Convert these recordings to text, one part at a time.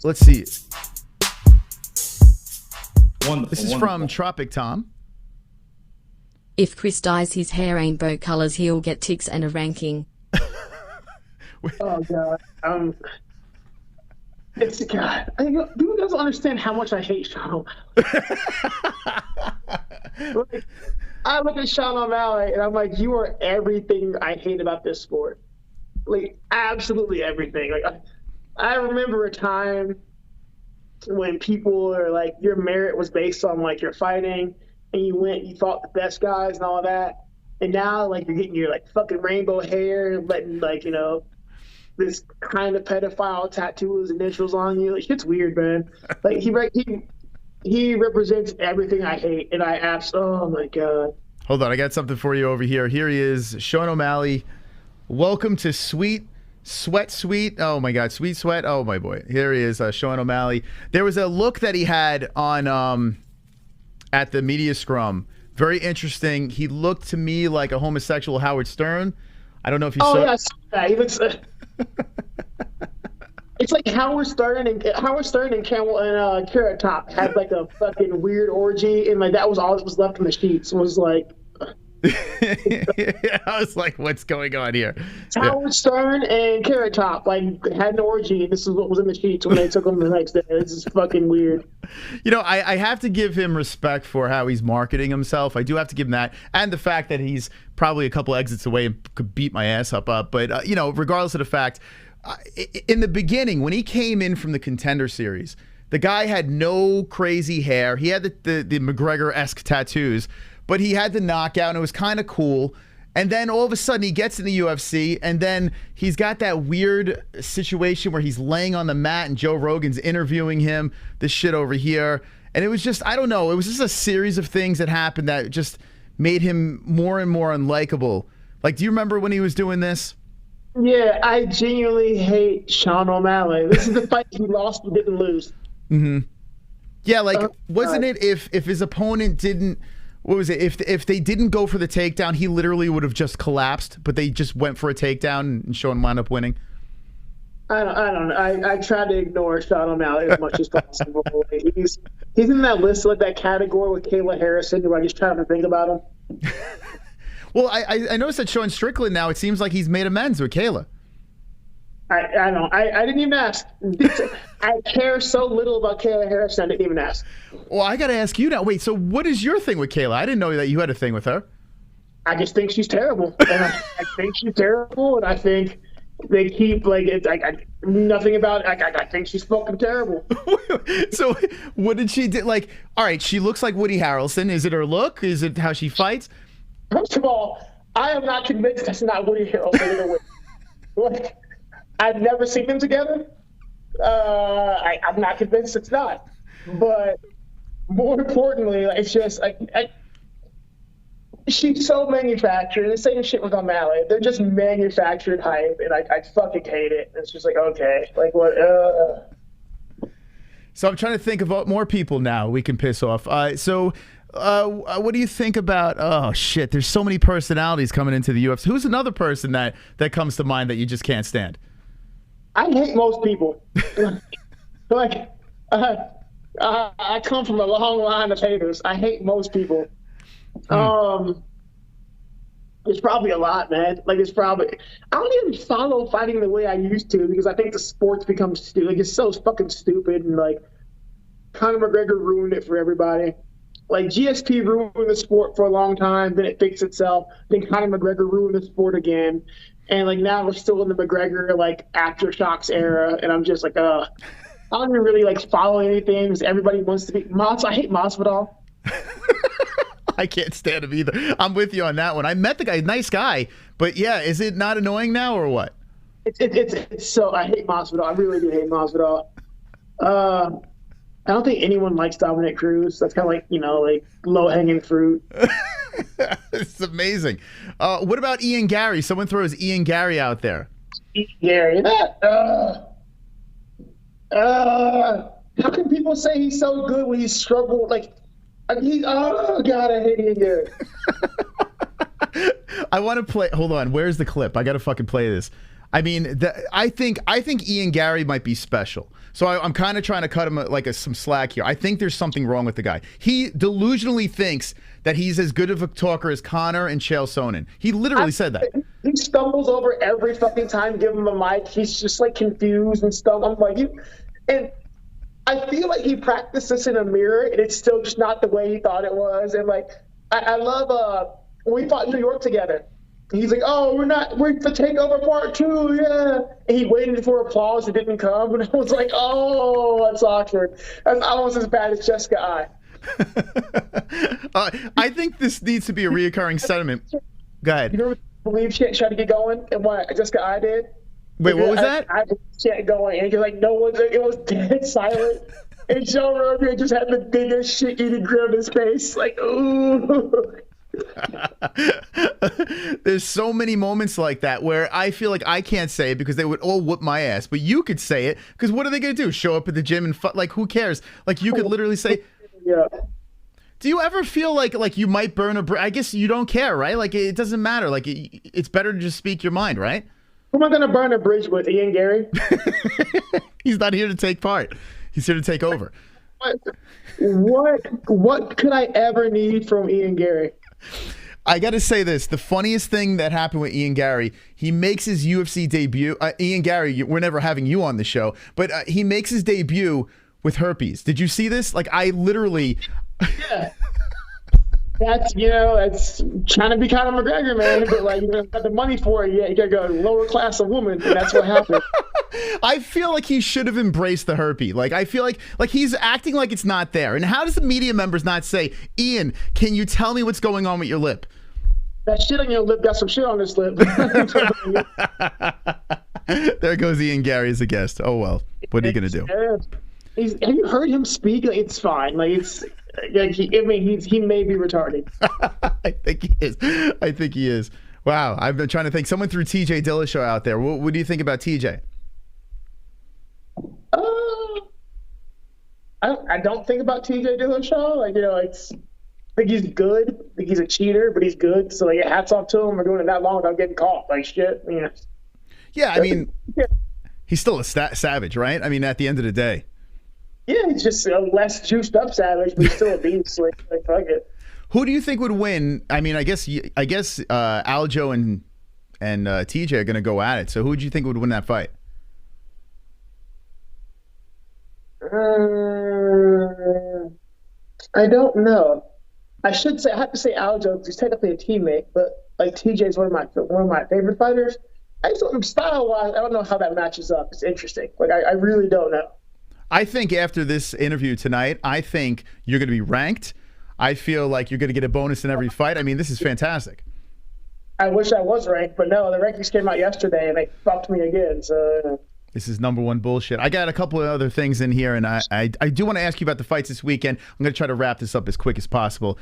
Let's see. Wonderful. This is from Tropic Tom. If Chris dyes his hair rainbow colors, he'll get ticks and a ranking. Oh God. It's God. People doesn't understand how much I hate Sean O'Malley. I look at Sean O'Malley and I'm like, you are everything I hate about this sport. Like absolutely everything. Like I remember a time when people are like, your merit was based on like your fighting, and you fought the best guys and all of that. And now like you're getting your like fucking rainbow hair, letting like, this kind of pedophile tattoo his initials on you. Like shit's weird, man. Like he represents everything I hate, and oh my God. Hold on, I got something for you over here. Here he is, Sean O'Malley. Welcome to Sweet. Oh my God, Sweet Sweat. Oh my boy. Here he is, Sean O'Malley. There was a look that he had on at the media scrum. Very interesting. He looked to me like a homosexual Howard Stern. I don't know if you saw. Oh yeah, I saw that. He looks. It's like Howard Stern and Camel and Carrot Top had like a fucking weird orgy, and like that was all that was left in the sheets. Was like. I was like, what's going on here? Howard Stern and Carrot Top like had an orgy, and this is what was in the sheets when they took them the next day. This is fucking weird. I have to give him respect for how he's marketing himself. I do have to give him that, and the fact that he's probably a couple exits away and could beat my ass up. But regardless of the fact, in the beginning when he came in from the Contender Series, the guy had no crazy hair. He had the McGregor-esque tattoos. But he had the knockout, and it was kind of cool. And then all of a sudden, he gets in the UFC, and then he's got that weird situation where he's laying on the mat, and Joe Rogan's interviewing him, this shit over here. And it was just, I don't know, it was just a series of things that happened that just made him more and more unlikable. Like, do you remember when he was doing this? Yeah, I genuinely hate Sean O'Malley. This is the fight he lost and didn't lose. Mm-hmm. Yeah, like, wasn't it if his opponent didn't... What was it? If they didn't go for the takedown, he literally would have just collapsed, but they just went for a takedown and Sean wound up winning. I don't know. I try to ignore Sean O'Malley as much as possible. He's in that list, like that category with Kayla Harrison, where I just try to think about him. Well, I noticed that Sean Strickland now, it seems like he's made amends with Kayla. I didn't even ask. I care so little about Kayla Harrison, I didn't even ask. Well, I got to ask you now. Wait, so what is your thing with Kayla? I didn't know that you had a thing with her. I just think she's terrible. And I think she's terrible, and I think they keep, like, nothing about it. I think she's fucking terrible. So what did she do? Like, all right, she looks like Woody Harrelson. Is it her look? Is it how she fights? First of all, I am not convinced that's not Woody Harrelson. Like, I've never seen them together. I'm not convinced it's not. But more importantly, it's just she's so manufactured. The same shit with O'Malley. They're just manufactured hype, and I fucking hate it. It's just like, okay, like what? So I'm trying to think of more people now we can piss off. So what do you think about? Oh shit! There's so many personalities coming into the UFC. Who's another person that comes to mind that you just can't stand? I hate most people. Like, I come from a long line of haters. I hate most people. It's probably a lot, man. Like, I don't even follow fighting the way I used to because I think the sport's become stupid. Like, it's so fucking stupid, and like, Conor McGregor ruined it for everybody. Like, GSP ruined the sport for a long time, then it fixed itself. Then Conor McGregor ruined the sport again. And, like, now we're still in the McGregor, like, aftershocks era. And I'm just like, I don't even really, like, follow anything because everybody wants to be I hate Masvidal. I can't stand him either. I'm with you on that one. I met the guy, nice guy. But, yeah, is it not annoying now or what? It's so, I hate Masvidal. I really do hate Masvidal. I don't think anyone likes Dominick Cruz. That's kind of like, like low-hanging fruit. It's amazing. What about Ian Garry? Someone throws Ian Garry out there. Ian Garry, how can people say he's so good when he's struggled? Like, oh God, I hate Ian Garry. I want to play. Hold on. Where's the clip? I got to fucking play this. I mean, I think Ian Garry might be special. So I'm kind of trying to cut him some slack here. I think there's something wrong with the guy. He delusionally thinks that he's as good of a talker as Conor and Chael Sonnen. He literally said that. He stumbles over every fucking time, give him a mic. He's just like confused and stuff. I'm like, and I feel like he practiced this in a mirror, and it's still just not the way he thought it was. And like, I love when we fought in New York together. He's like, oh, we're for Takeover Part 2, yeah. And he waited for applause, it didn't come. And I was like, oh, that's awkward. That's almost as bad as Jessica I. I think this needs to be a reoccurring sentiment. Go ahead. You remember Believe Chant tried to get going and what Jessica I did? Wait, what was that? I Chant going, and like no one's, it was dead silent. And Sean Brady just had the biggest shit-eating grin on his face. Like, ooh. There's so many moments like that where I feel like I can't say it because they would all whoop my ass, but you could say it because what are they going to do? Show up at the gym and like who cares? Like you could literally say, yeah. Do you ever feel like you might burn a bridge? I guess you don't care, right? Like it doesn't matter. Like it's better to just speak your mind, right? Who am I going to burn a bridge with? Ian Garry? He's not here to take part. He's here to take over. What could I ever need from Ian Garry? I got to say this. The funniest thing that happened with Ian Garry, he makes his UFC debut. Ian Garry, we're never having you on the show, but he makes his debut with herpes. Did you see this? Like, I literally... Yeah. That's trying to be Conor McGregor, man. But, like, you don't got the money for it yet. You got to go lower class of woman, and that's what happened. I feel like he should have embraced the herpes. Like, I feel like he's acting like it's not there. And how does the media members not say, Ian, can you tell me what's going on with your lip? That shit on your lip got some shit on his lip. There goes Ian Garry as a guest. Oh, well. What are you going to do? Have you heard him speak? Like, it's fine. Like, it's... Like he may be retarded. I think he is. Wow. I've been trying to think. Someone threw TJ Dillashaw out there. What do you think about TJ? I don't think about TJ Dillashaw. Like, I think he's good. I think he's a cheater, but he's good. So, like, hats off to him for doing it that long without getting caught. Like, shit. Yeah, I mean, he's still a savage, right? I mean, at the end of the day. Yeah, he's just a less juiced up savage, but he's still a beast. Like fuck it. Who do you think would win? I mean, I guess Aljo and TJ are going to go at it. So who do you think would win that fight? I don't know. I have to say Aljo because he's technically a teammate, but like TJ's one of my favorite fighters. I just don't style-wise. I don't know how that matches up. It's interesting. Like I really don't know. I think after this interview tonight, I think you're going to be ranked. I feel like you're going to get a bonus in every fight. I mean, this is fantastic. I wish I was ranked, but no, the rankings came out yesterday and they fucked me again. So this is #1 bullshit. I got a couple of other things in here, and I do want to ask you about the fights this weekend. I'm going to try to wrap this up as quick as possible.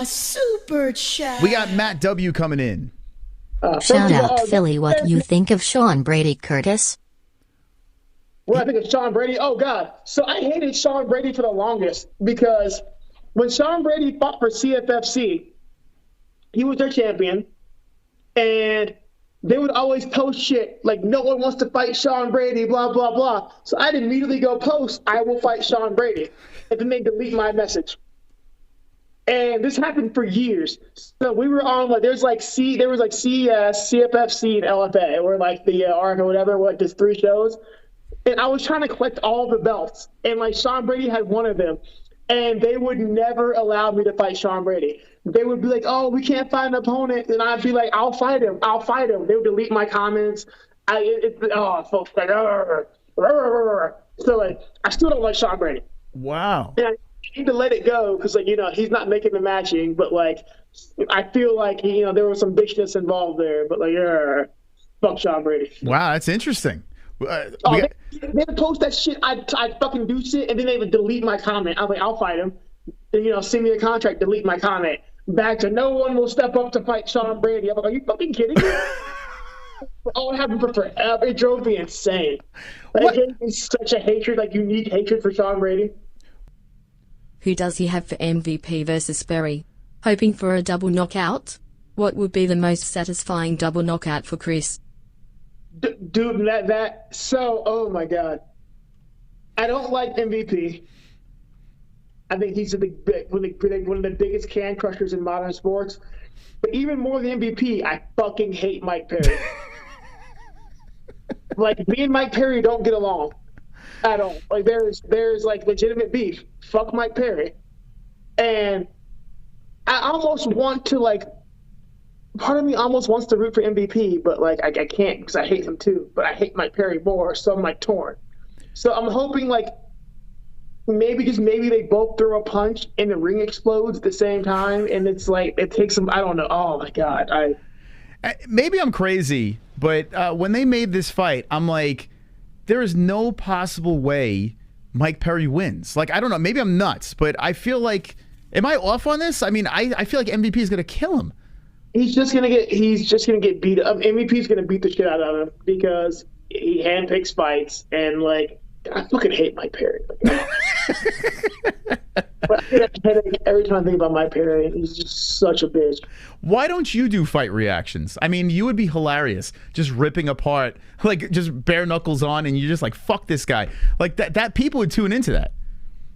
Super chat. We got Matt W. coming in. Shout out Philly. What you think of Sean Brady, Curtis? What I think of Sean Brady? Oh, God. So I hated Sean Brady for the longest because when Sean Brady fought for CFFC, he was their champion, and they would always post shit like, no one wants to fight Sean Brady, blah, blah, blah. So I'd immediately go post, I will fight Sean Brady. And then they delete my message. And this happened for years. So we were on, like, there was CES, CFFC, and LFA, or like the ARC or whatever, just 3 shows. And I was trying to collect all the belts. And, like, Sean Brady had one of them. And they would never allow me to fight Sean Brady. They would be like, oh, we can't find an opponent. And I'd be like, I'll fight him. They would delete my comments. Folks, like, so, like, I still don't like Sean Brady. Wow. And I need to let it go because, like, he's not making the matching. But, like, I feel like, there was some bitchness involved there. But, like, fuck Sean Brady. Wow, that's interesting. They would post that shit. I'd fucking do shit, and then they would delete my comment. I'm like, I'll fight him. And, send me a contract, delete my comment. Back to no one will step up to fight Sean Brady. I'm like, are you fucking kidding me? It happened for forever. It drove me insane. Like, it's such a hatred, like unique hatred for Sean Brady. Who does he have for MVP versus Sperry? Hoping for a double knockout? What would be the most satisfying double knockout for Chris? Dude, oh my God. I don't like MVP. I think he's one of the biggest can crushers in modern sports. But even more than MVP, I fucking hate Mike Perry. Like, me and Mike Perry don't get along at all. Like, there's like legitimate beef. Fuck Mike Perry. And I almost want to, like, part of me almost wants to root for MVP, but like I can't because I hate him too. But I hate Mike Perry more, so I'm like torn. So I'm hoping like maybe they both throw a punch and the ring explodes at the same time, and it's like it takes them. I don't know. Oh my God, maybe I'm crazy, but when they made this fight, I'm like, there is no possible way Mike Perry wins. Like, I don't know. Maybe I'm nuts, but I feel like, am I off on this? I mean, I feel like MVP is going to kill him. He's just gonna get beat up. MVP's gonna beat the shit out of him because he handpicks fights, and like I fucking hate Mike Perry. But I get a headache every time I think about Mike Perry. He's just such a bitch. Why don't you do fight reactions? I mean, you would be hilarious, just ripping apart, like just bare knuckles on, and you're just like, fuck this guy. Like that people would tune into that.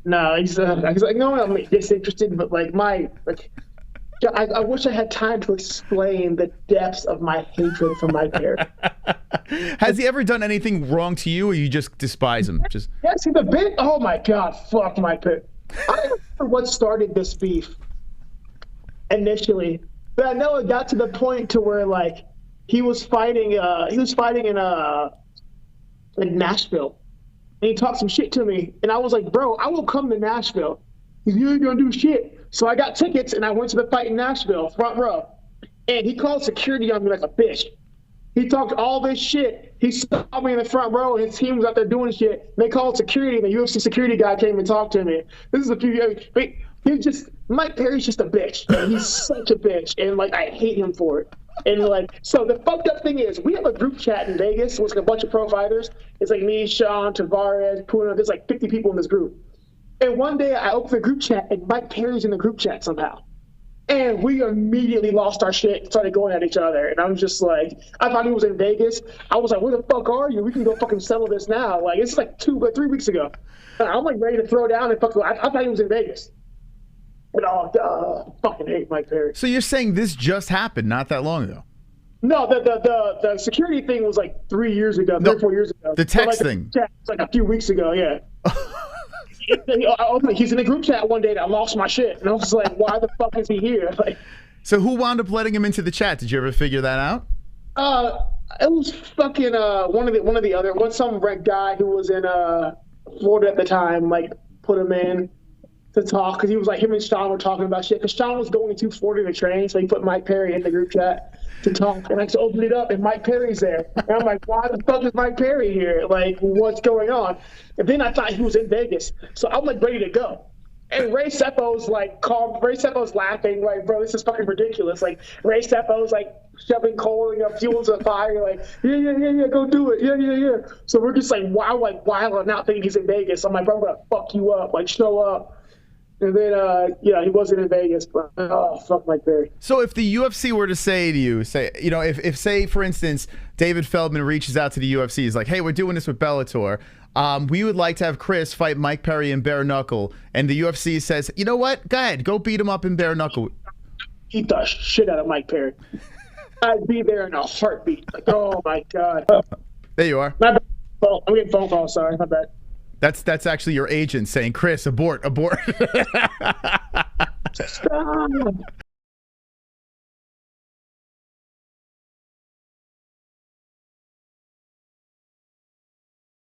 No, he's like, no, I'm disinterested, but like I wish I had time to explain the depths of my hatred for Mike Perry. Has he ever done anything wrong to you, or you just despise him? Yes, he's a bit. Oh my God, fuck Mike Perry. I don't remember what started this beef initially, but I know it got to the point to where like he was fighting in Nashville, and he talked some shit to me, and I was like, bro, I will come to Nashville. You ain't gonna do shit. So I got tickets and I went to the fight in Nashville, front row. And he called security on me like a bitch. He talked all this shit. He saw me in the front row and his team was out there doing shit. They called security and the UFC security guy came and talked to me. This is a few years. Mike Perry's just a bitch. And he's such a bitch. And like, I hate him for it. And like, so the fucked up thing is we have a group chat in Vegas with like a bunch of pro fighters. It's like me, Sean, Tavares, Puna. There's like 50 people in this group. And one day I opened the group chat and Mike Perry's in the group chat somehow. And we immediately lost our shit and started going at each other. And I'm just like, I thought he was in Vegas. I was like, where the fuck are you? We can go fucking settle this now. Like, it's like 3 weeks ago. And I'm like ready to throw down and fucking, I thought he was in Vegas. And fucking hate Mike Perry. So you're saying this just happened not that long ago? No, the security thing was like 3 years ago, 3 or 4 years ago. The text thing. It's like a few weeks ago, yeah. He's in a group chat one day that I lost my shit, and I was like, "Why the fuck is he here?" Like, so who wound up letting him into the chat? Did you ever figure that out? It was fucking some rent guy who was in Florida at the time, like put him in to talk because he was like him and Sean were talking about shit because Sean was going to Florida to train, so he put Mike Perry in the group chat to talk, and I just opened it up and Mike Perry's there, and I'm like, why the fuck is Mike Perry here? Like, what's going on? And then I thought he was in Vegas, so I'm like ready to go. And Ray Seppo's like Ray Seppo's laughing, like, bro, this is fucking ridiculous. Like, Ray Seppo's like shoving coal and fuel to the fire, like, yeah, go do it, yeah. So we're just like wild out thinking he's in Vegas. I'm like, bro, I'm gonna fuck you up, like, show up. And then, he wasn't in Vegas, but fuck Mike Perry. So if the UFC were to say to you, if say, for instance, David Feldman reaches out to the UFC, he's like, hey, we're doing this with Bellator. We would like to have Chris fight Mike Perry in bare knuckle. And the UFC says, you know what? Go ahead. Go beat him up in bare knuckle. Eat the shit out of Mike Perry. I'd be there in a heartbeat. Like, oh, my God. There you are. My bad. I'm getting phone calls. Sorry. My bad. That's actually your agent saying, Chris, abort. Stop.